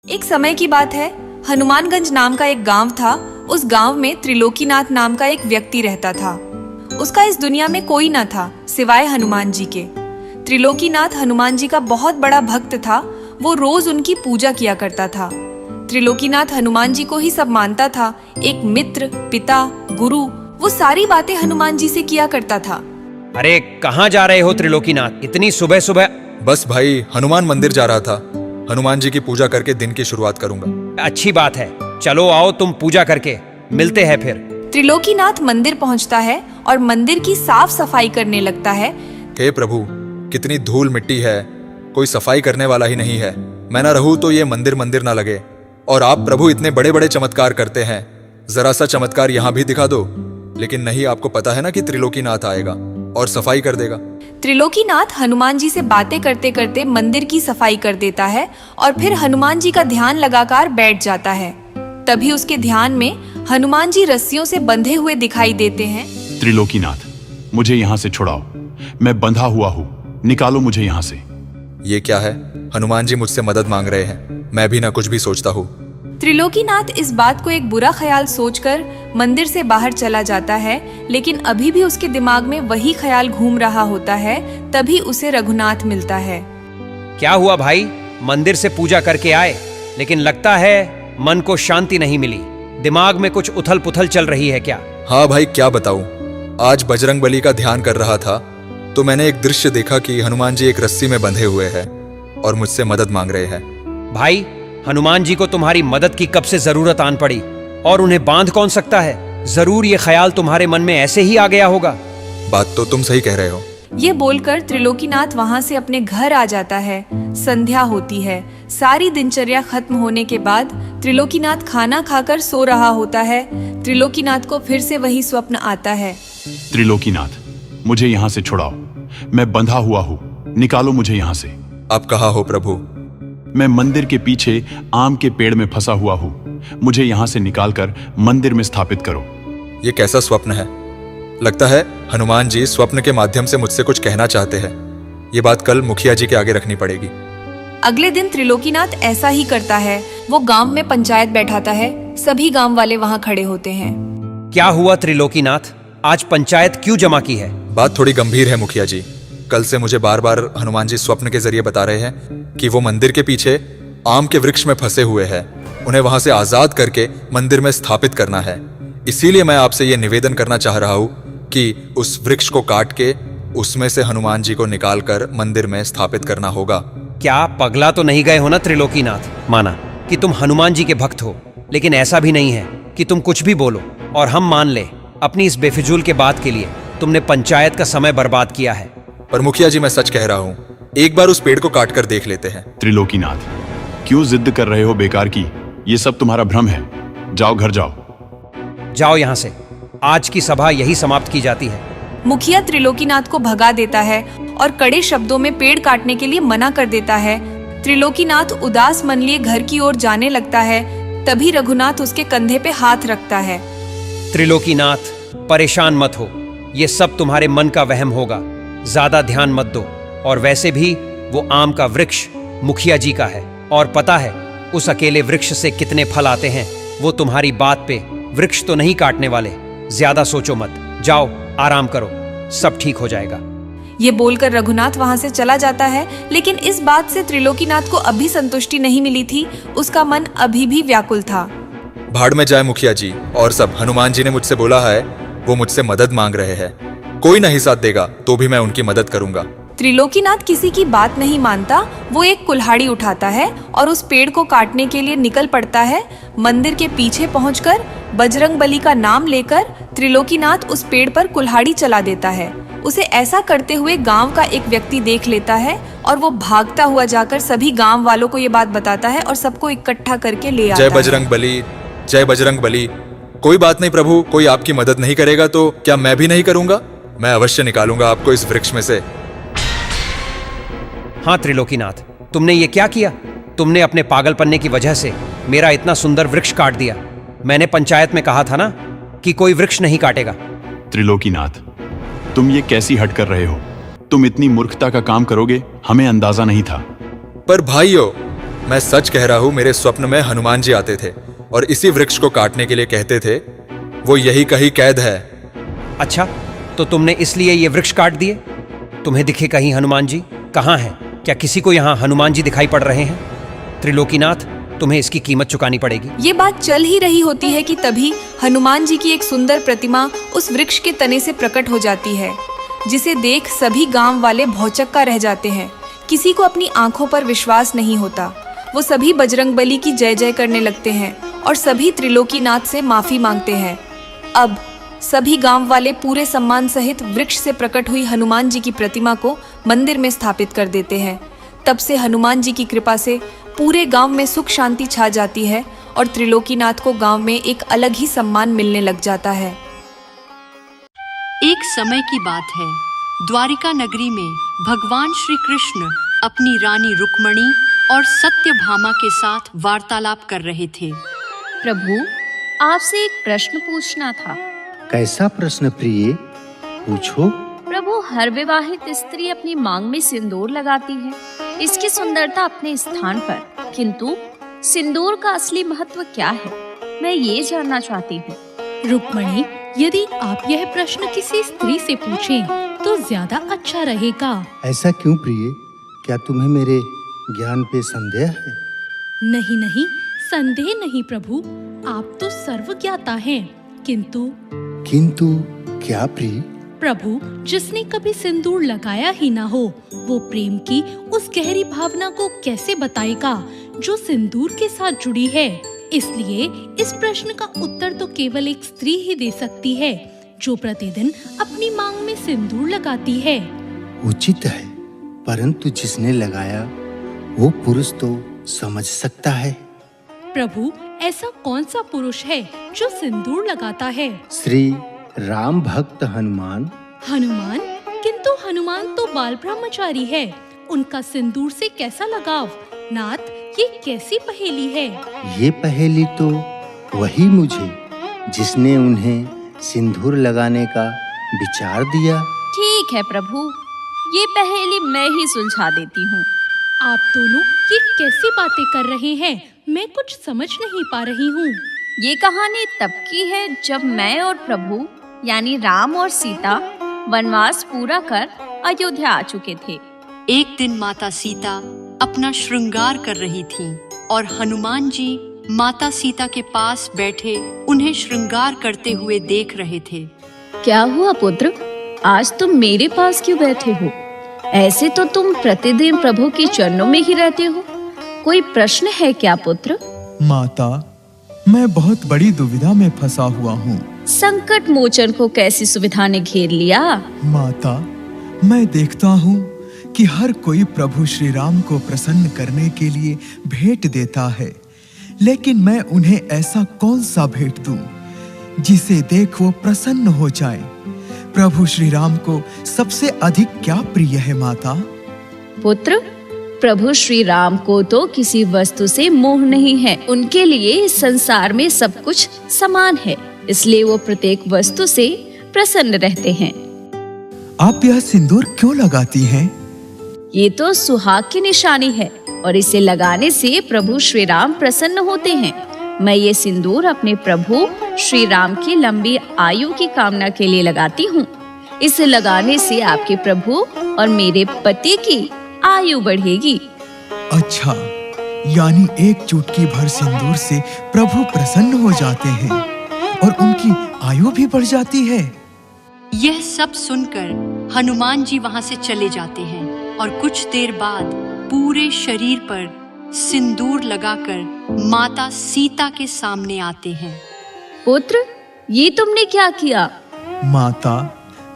एक समय की बात है, हनुमानगंज नाम का एक गांव था। उस गांव में त्रिलोकीनाथ नाम का एक व्यक्ति रहता था। उसका इस दुनिया में कोई न था सिवाय हनुमान जी के। त्रिलोकीनाथ हनुमान जी का बहुत बड़ा भक्त था। वो रोज उनकी पूजा किया करता था। त्रिलोकीनाथ हनुमान जी को ही सब मानता था, एक मित्र, पिता, गुरु। वो सारी बातें हनुमान जी से किया करता था। अरे कहाँ जा रहे हो त्रिलोकीनाथ, इतनी सुबह सुबह? बस भाई, हनुमान मंदिर जा रहा था। हनुमान जी की पूजा करके दिन की शुरुआत करूंगा। अच्छी बात है, चलो आओ तुम पूजा करके मिलते हैं फिर। त्रिलोकीनाथ मंदिर पहुंचता है और मंदिर की साफ सफाई करने लगता है। हे प्रभु, कितनी धूल मिट्टी है, कोई सफाई करने वाला ही नहीं है। मैं ना रहूं तो ये मंदिर मंदिर ना लगे। और आप प्रभु इतने बड़े बड़े चमत्कार करते हैं, जरा सा चमत्कार यहाँ भी दिखा दो। लेकिन नहीं, आपको पता है ना कि त्रिलोकीनाथ आएगा और सफाई कर देगा। त्रिलोकीनाथ हनुमान जी से बातें करते करते मंदिर की सफाई कर देता है और फिर हनुमान जी का ध्यान लगाकर बैठ जाता है। तभी उसके ध्यान में हनुमान जी रस्सियों से बंधे हुए दिखाई देते हैं। त्रिलोकीनाथ, मुझे यहाँ से छुड़ाओ, मैं बंधा हुआ हूँ, निकालो मुझे यहाँ से। ये क्या है? हनुमान जी मुझसे मदद मांग रहे हैं। मैं भी ना कुछ भी सोचता हूँ। त्रिलोकीनाथ इस बात को एक बुरा ख्याल सोचकर मंदिर से बाहर चला जाता है, लेकिन अभी भी उसके दिमाग में वही ख्याल घूम रहा होता है। तभी उसे रघुनाथ मिलता है। क्या हुआ भाई, मंदिर से पूजा करके आए, लेकिन लगता है मन को शांति नहीं मिली। दिमाग में कुछ उथल पुथल चल रही है क्या? हाँ भाई, क्या बताऊं। आज बजरंगबली का ध्यान कर रहा था तो मैंने एक दृश्य देखा कि हनुमान जी एक रस्सी में बंधे हुए हैं और मुझसे मदद मांग रहे हैं। भाई, हनुमान जी को तुम्हारी मदद की कब से जरूरत आन पड़ी, और उन्हें बांध कौन सकता है? जरूर ये ख्याल तुम्हारे मन में ऐसे ही आ गया होगा। बात तो तुम सही कह रहे हो। ये बोलकर त्रिलोकीनाथ वहाँ से अपने घर आ जाता है। संध्या होती है। सारी दिनचर्या खत्म होने के बाद त्रिलोकीनाथ खाना खाकर सो रहा होता है। त्रिलोकीनाथ को फिर से वही स्वप्न आता है। त्रिलोकीनाथ, मुझे यहाँ से छुड़ाओ, मैं बंधा हुआ हूँ, निकालो मुझे यहाँ से। आप कहाँ हो प्रभु? मैं मंदिर के पीछे आम के पेड़ में फंसा हुआ हूँ, मुझे यहाँ से निकालकर मंदिर में स्थापित करो। ये कैसा स्वप्न है? लगता है हनुमान जी स्वप्न के माध्यम से मुझसे कुछ कहना चाहते हैं। ये बात कल मुखिया जी के आगे रखनी पड़ेगी। अगले दिन त्रिलोकीनाथ ऐसा ही करता है। वो गांव में पंचायत बैठाता है। सभी गांव वाले वहाँ खड़े होते हैं। क्या हुआ त्रिलोकीनाथ, आज पंचायत क्यों जमा की है? बात थोड़ी गंभीर है मुखिया जी। कल से मुझे बार बार हनुमान जी स्वप्न के जरिए बता रहे हैं कि वो मंदिर के पीछे आम के वृक्ष में फंसे हुए हैं। उन्हें वहां से आजाद करके मंदिर में स्थापित करना है। इसीलिए मैं आपसे ये निवेदन करना चाह रहा हूँ कि उस वृक्ष को काट के उसमें से हनुमान जी को निकालकर मंदिर में स्थापित करना होगा। क्या पगला तो नहीं गए हो ना त्रिलोकीनाथ? माना कि तुम हनुमान जी के भक्त हो, लेकिन ऐसा भी नहीं है कि तुम कुछ भी बोलो और हम मान ले। अपनी इस बेफिजूल के बात के लिए तुमने पंचायत का समय बर्बाद किया है। पर मुखिया जी, मैं सच कह रहा हूँ, एक बार उस पेड़ को काट कर देख लेते हैं। त्रिलोकीनाथ, क्यों जिद कर रहे हो बेकार की? ये सब तुम्हारा भ्रम है। जाओ घर जाओ। जाओ यहाँ से। आज की सभा यही समाप्त की जाती है। मुखिया त्रिलोकीनाथ को भगा देता है और कड़े शब्दों में पेड़ काटने के लिए मना कर देता है। त्रिलोकीनाथ उदास मन लिए घर की ओर जाने लगता है। तभी रघुनाथ उसके कंधे पे हाथ रखता है। त्रिलोकीनाथ, परेशान मत हो, ये सब तुम्हारे मन का वहम होगा। ज्यादा ध्यान मत दो। और वैसे भी वो आम का वृक्ष मुखिया जी का है, और पता है उस अकेले वृक्ष से कितने फल आते हैं। वो तुम्हारी बात पे वृक्ष तो नहीं काटने वाले। ज्यादा सोचो मत, जाओ आराम करो, सब ठीक हो जाएगा। ये बोलकर रघुनाथ वहाँ से चला जाता है। लेकिन इस बात से त्रिलोकीनाथ को अभी संतुष्टि नहीं मिली थी। उसका मन अभी भी व्याकुल था। भाड़ में जाए मुखिया जी और सब। हनुमान जी ने मुझसे बोला है, वो मुझसे मदद मांग रहे हैं। कोई नहीं साथ देगा तो भी मैं उनकी मदद करूंगा। त्रिलोकीनाथ किसी की बात नहीं मानता। वो एक कुल्हाड़ी उठाता है और उस पेड़ को काटने के लिए निकल पड़ता है। मंदिर के पीछे पहुंचकर बजरंगबली का नाम लेकर त्रिलोकीनाथ उस पेड़ पर कुल्हाड़ी चला देता है। उसे ऐसा करते हुए गांव का एक व्यक्ति देख लेता है और वो भागता हुआ जाकर सभी गांव वालों को ये बात बताता है और सबको इकट्ठा करके ले आता है। जय बजरंगबली, जय बजरंगबली। कोई बात नहीं प्रभु, कोई आपकी मदद नहीं करेगा तो क्या मैं भी नहीं करूंगा? मैं अवश्य निकालूंगा आपको इस वृक्ष में से। हाँ त्रिलोकीनाथ, तुमने ये क्या किया? तुमने अपने पागलपन्ने की वजह से मेरा इतना सुंदर वृक्ष काट दिया। मैंने पंचायत में कहा था ना कि कोई वृक्ष नहीं काटेगा। त्रिलोकीनाथ, तुम ये कैसी हट कर रहे हो? तुम इतनी मूर्खता का काम करोगे, हमें अंदाजा नहीं था। पर भाइयों, मैं सच कह रहा हूँ, मेरे स्वप्न में हनुमान जी आते थे और इसी वृक्ष को काटने के लिए कहते थे वो यही कहीं कैद है। अच्छा, तो तुमने इसलिए ये वृक्ष काट दिए? तुम्हें दिखे कहीं हनुमान जी? कहाँ हैं? क्या किसी को यहाँ हनुमान जी दिखाई पड़ रहे हैं? त्रिलोकीनाथ, तुम्हें इसकी कीमत चुकानी पड़ेगी। ये बात चल ही रही होती है कि तभी हनुमान जी की एक सुंदर प्रतिमा उस वृक्ष के तने से प्रकट हो जाती है, जिसे देख सभी गांव वाले भौचक्का रह जाते हैं। किसी को अपनी आंखों पर विश्वास नहीं होता। वो सभी बजरंगबली की जय जय करने लगते हैं और सभी त्रिलोकीनाथ से माफी मांगते हैं। अब सभी गांव वाले पूरे सम्मान सहित वृक्ष से प्रकट हुई हनुमान जी की प्रतिमा को मंदिर में स्थापित कर देते हैं। तब से हनुमान जी की कृपा से पूरे गांव में सुख शांति छा जाती है और त्रिलोकीनाथ को गांव में एक अलग ही सम्मान मिलने लग जाता है। एक समय की बात है, द्वारिका नगरी में भगवान श्री कृष्ण अपनी रानी रुक्मणी और सत्यभामा के साथ वार्तालाप कर रहे थे। प्रभु, आपसे एक प्रश्न पूछना था। कैसा प्रश्न प्रिय? पूछो। प्रभु, हर विवाहित स्त्री अपनी मांग में सिंदूर लगाती है। इसकी सुंदरता अपने स्थान पर, किंतु सिंदूर का असली महत्व क्या है, मैं ये जानना चाहती हूँ। रुक्मणी, यदि आप यह प्रश्न किसी स्त्री से पूछें तो ज्यादा अच्छा रहेगा। ऐसा क्यों प्रिय? क्या तुम्हें मेरे ज्ञान पे संदेह है? नहीं नहीं, संदेह नहीं प्रभु, आप तो सर्वज्ञाता हैं। किंतु क्या प्रिय? प्रभु, जिसने कभी सिंदूर लगाया ही ना हो, वो प्रेम की उस गहरी भावना को कैसे बताएगा जो सिंदूर के साथ जुड़ी है। इसलिए इस प्रश्न का उत्तर तो केवल एक स्त्री ही दे सकती है, जो प्रतिदिन अपनी मांग में सिंदूर लगाती है। उचित है, परंतु जिसने लगाया वो पुरुष तो समझ सकता है। प्रभु, ऐसा कौन सा पुरुष है जो सिंदूर लगाता है? श्री राम भक्त हनुमान। हनुमान? किंतु हनुमान तो बाल ब्रह्मचारी है, उनका सिंदूर से कैसा लगाव? नाथ, ये कैसी पहेली है? ये पहेली तो वही मुझे जिसने उन्हें सिंदूर लगाने का विचार दिया। ठीक है प्रभु, ये पहेली मैं ही सुलझा देती हूँ। आप दोनों ये कैसी बातें कर रहे हैं? मैं कुछ समझ नहीं पा रही हूँ। ये कहानी तब की है जब मैं और प्रभु यानी राम और सीता वनवास पूरा कर अयोध्या आ चुके थे। एक दिन माता सीता अपना श्रृंगार कर रही थीं और हनुमान जी माता सीता के पास बैठे उन्हें श्रृंगार करते हुए देख रहे थे। क्या हुआ पुत्र, आज तुम मेरे पास क्यों बैठे हो? ऐसे तो तुम प्रतिदिन प्रभु के चरणों में ही रहते हो। कोई प्रश्न है क्या पुत्र? माता, मैं बहुत बड़ी दुविधा में फंसा हुआ हूँ। संकट मोचन को कैसी सुविधा ने घेर लिया? माता, मैं देखता हूँ कि हर कोई प्रभु श्री राम को प्रसन्न करने के लिए भेंट देता है, लेकिन मैं उन्हें ऐसा कौन सा भेंट दूं जिसे देख वो प्रसन्न हो जाए? प्रभु श्री राम को सबसे अधिक क्या प्रिय है माता? पुत्र, प्रभु श्री राम को तो किसी वस्तु से मोह नहीं है। उनके लिए इस संसार में सब कुछ समान है, इसलिए वो प्रत्येक वस्तु से प्रसन्न रहते हैं। आप यह सिंदूर क्यों लगाती हैं? ये तो सुहाग की निशानी है और इसे लगाने से प्रभु श्री राम प्रसन्न होते हैं। मैं ये सिंदूर अपने प्रभु श्री राम की लंबी आयु की कामना के लिए लगाती हूँ। इसे लगाने से आपके प्रभु और मेरे पति की आयु बढ़ेगी। अच्छा, यानी एक चुटकी भर सिंदूर से प्रभु प्रसन्न हो जाते हैं और उनकी आयु भी बढ़ जाती है। यह सब सुनकर हनुमान जी वहां से चले जाते हैं और कुछ देर बाद पूरे शरीर पर सिंदूर लगाकर माता सीता के सामने आते हैं। पुत्र, ये तुमने क्या किया? माता,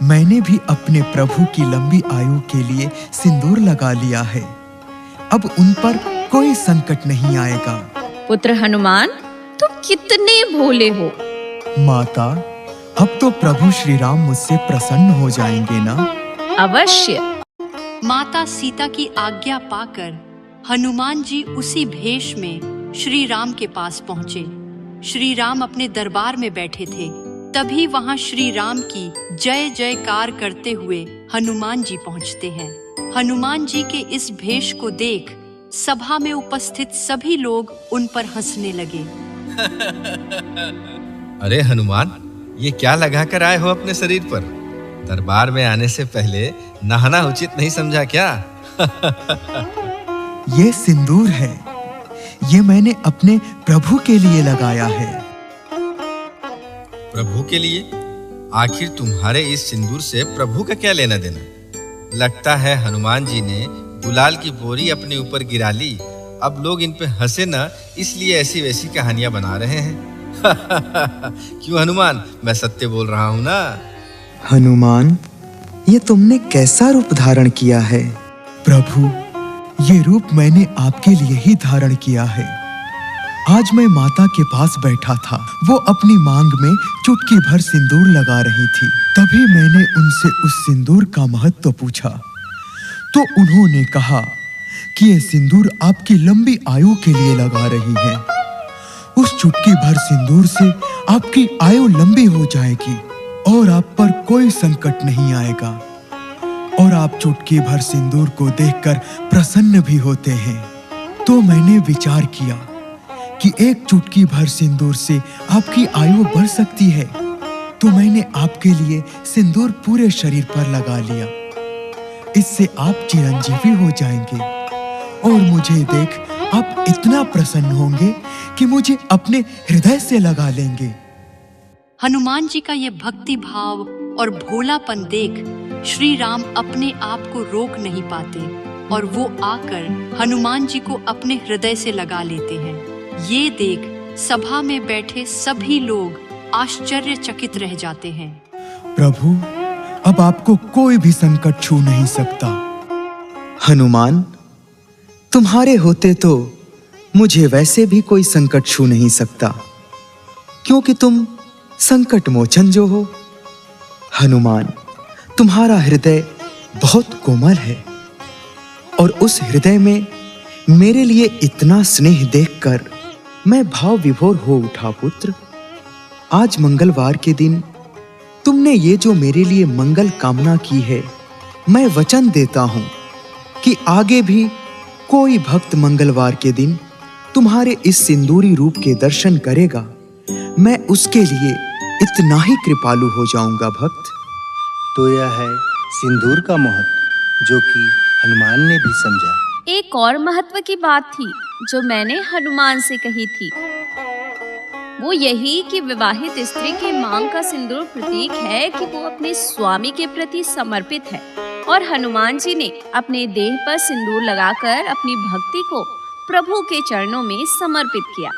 मैंने भी अपने प्रभु की लंबी आयु के लिए सिंदूर लगा लिया है। अब उन पर कोई संकट नहीं आएगा। पुत्र हनुमान, तुम कितने भोले हो। माता, अब तो प्रभु श्री राम मुझसे प्रसन्न हो जाएंगे ना? अवश्य। माता सीता की आज्ञा पाकर हनुमान जी उसी भेष में श्री राम के पास पहुँचे। श्री राम अपने दरबार में बैठे थे। तभी वहां श्री राम की जय जयकार करते हुए हनुमान जी पहुंचते हैं। हनुमान जी के इस भेष को देख सभा में उपस्थित सभी लोग उन पर हंसने लगे। अरे हनुमान, ये क्या लगा कर आए हो अपने शरीर पर? दरबार में आने से पहले नहाना उचित नहीं समझा क्या? ये सिंदूर है, ये मैंने अपने प्रभु के लिए लगाया है। प्रभु के लिए? आखिर तुम्हारे इस सिंदूर से प्रभु का क्या लेना देना? लगता है हनुमान जी ने गुलाल की बोरी अपने ऊपर गिरा ली। अब लोग इन पे हंसे ना, इसलिए ऐसी वैसी कहानियां बना रहे हैं। क्यों हनुमान, मैं सत्य बोल रहा हूं ना? हनुमान, ये तुमने कैसा रूप धारण किया है? प्रभु, ये रूप मैंने आपके लिए ही धारण किया है। आज मैं माता के पास बैठा था, वो अपनी मांग में चुटकी भर सिंदूर लगा रही थी। तभी मैंने उनसे उस सिंदूर का महत्व पूछा, तो उन्होंने कहा कि ये सिंदूर आपकी लंबी आयु के लिए लगा रही है। उस चुटकी भर सिंदूर से आपकी आयु लंबी हो जाएगी और आप पर कोई संकट नहीं आएगा, और आप चुटकी भर सिंदूर को देखकर प्रसन्न भी होते हैं। तो मैंने विचार किया कि एक चुटकी भर सिंदूर से आपकी आयु बढ़ सकती है, तो मैंने आपके लिए सिंदूर पूरे शरीर पर लगा लिया। इससे आप चिरंजीवी हो जाएंगे और मुझे देख आप इतना प्रसन्न होंगे कि मुझे अपने हृदय से लगा लेंगे। हनुमान जी का ये भक्ति भाव और भोलापन देख श्री राम अपने आप को रोक नहीं पाते और वो आकर हनुमान जी को अपने हृदय से लगा लेते हैं। ये देख सभा में बैठे सभी लोग आश्चर्यचकित रह जाते हैं। प्रभु, अब आपको कोई भी संकट छू नहीं सकता। हनुमान, तुम्हारे होते तो मुझे वैसे भी कोई संकट छू नहीं सकता, क्योंकि तुम संकट मोचन जो हो। हनुमान, तुम्हारा हृदय बहुत कोमल है और उस हृदय में मेरे लिए इतना स्नेह देखकर मैं भाव विभोर हो उठा। पुत्र, आज मंगलवार के दिन तुमने ये जो मेरे लिए मंगल कामना की है, मैं वचन देता हूं कि आगे भी कोई भक्त मंगलवार के दिन तुम्हारे इस सिंदूरी रूप के दर्शन करेगा, मैं उसके लिए इतना ही कृपालु हो जाऊंगा। भक्त, तो यह है सिंदूर का महत्व जो कि हनुमान ने भी समझा। एक और महत्व की बात थी जो मैंने हनुमान से कही थी, वो यही कि विवाहित स्त्री की मांग का सिंदूर प्रतीक है कि वो अपने स्वामी के प्रति समर्पित है, और हनुमान जी ने अपने देह पर सिंदूर लगाकर अपनी भक्ति को प्रभु के चरणों में समर्पित किया।